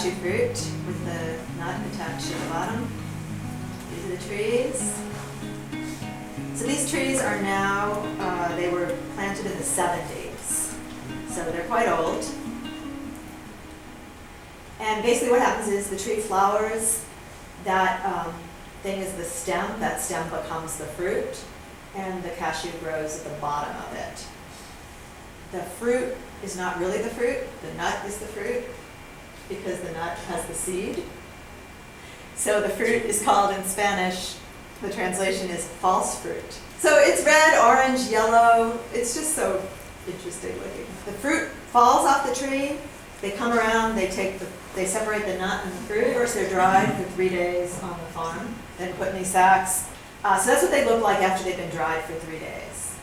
cashew fruit with the nut attached to the bottom. These are the trees. So these trees are now, they were planted in the 70s. So they're quite old. And basically what happens is the tree flowers, that thing is the stem, that stem becomes the fruit, and the cashew grows at the bottom of it. The fruit is not really the fruit, the nut is the fruit, because the nut has the seed. So the fruit is called in Spanish, the translation is false fruit. So it's red, orange, yellow, it's just so interesting looking. The fruit falls off the tree, they come around, they separate the nut and the fruit. First they're dried for 3 days on the farm, then put in these sacks. So that's what they look like after they've been dried for 3 days.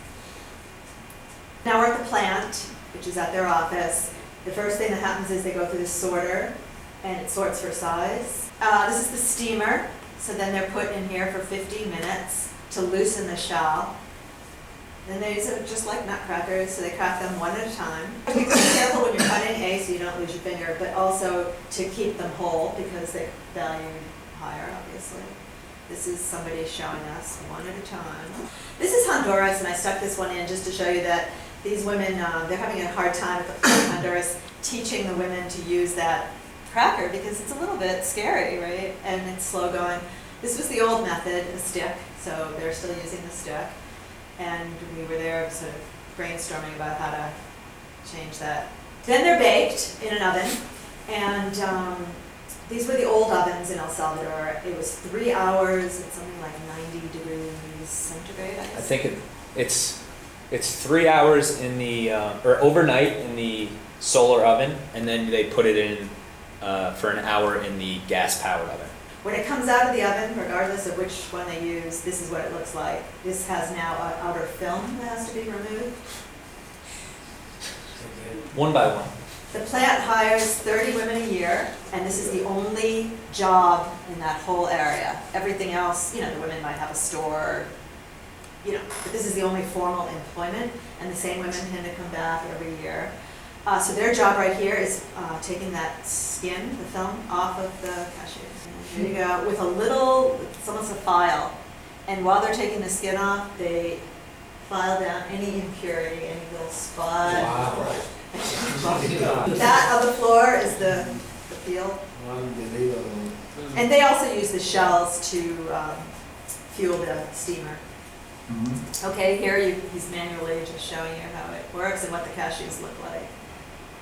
Now we're at the plant, which is at their office. The first thing that happens is they go through the sorter, and it sorts for size. This is the steamer, so then they're put in here for 15 minutes to loosen the shell. Then they use it just like nutcrackers, so they crack them one at a time. Be careful when you're cutting so you don't lose your finger, but also to keep them whole because they're valued higher, obviously. This is somebody showing us one at a time. This is Honduras, and I stuck this one in just to show you that these women, they're having a hard time at the port of Honduras teaching the women to use that cracker because it's a little bit scary, right? And it's slow going. This was the old method, a stick, so they're still using the stick. And we were there sort of brainstorming about how to change that. Then they're baked in an oven, and these were the old ovens in El Salvador. It was 3 hours at something like 90 degrees centigrade, I guess. I think it's 3 hours in the or overnight in the solar oven, and then they put it in for an hour in the gas-powered oven. When it comes out of the oven, regardless of which one they use, this is what it looks like. This has now an outer film that has to be removed. One by one. The plant hires 30 women a year, and this is the only job in that whole area. Everything else, the women might have a store, but this is the only formal employment, and the same women tend to come back every year. So their job right here is taking that skin, the film, off of the cashews. There you go, with it's almost a file. And while they're taking the skin off, they file down any impurity, any little spot. Wow. That on the floor is the peel. And they also use the shells to fuel the steamer. Mm-hmm. Okay, here he's manually just showing you how it works and what the cashews look like.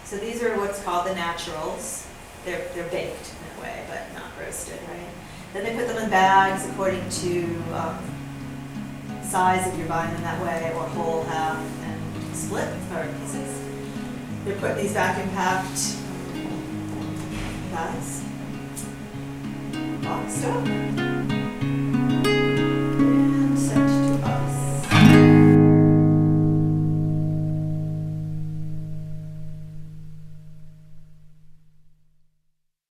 So these are what's called the naturals. They're baked in a way, but not roasted, right? Then they put them in bags according to size if you're buying them that way, or whole, half, and split, or pieces. They're put in these vacuum-packed bags, boxed up.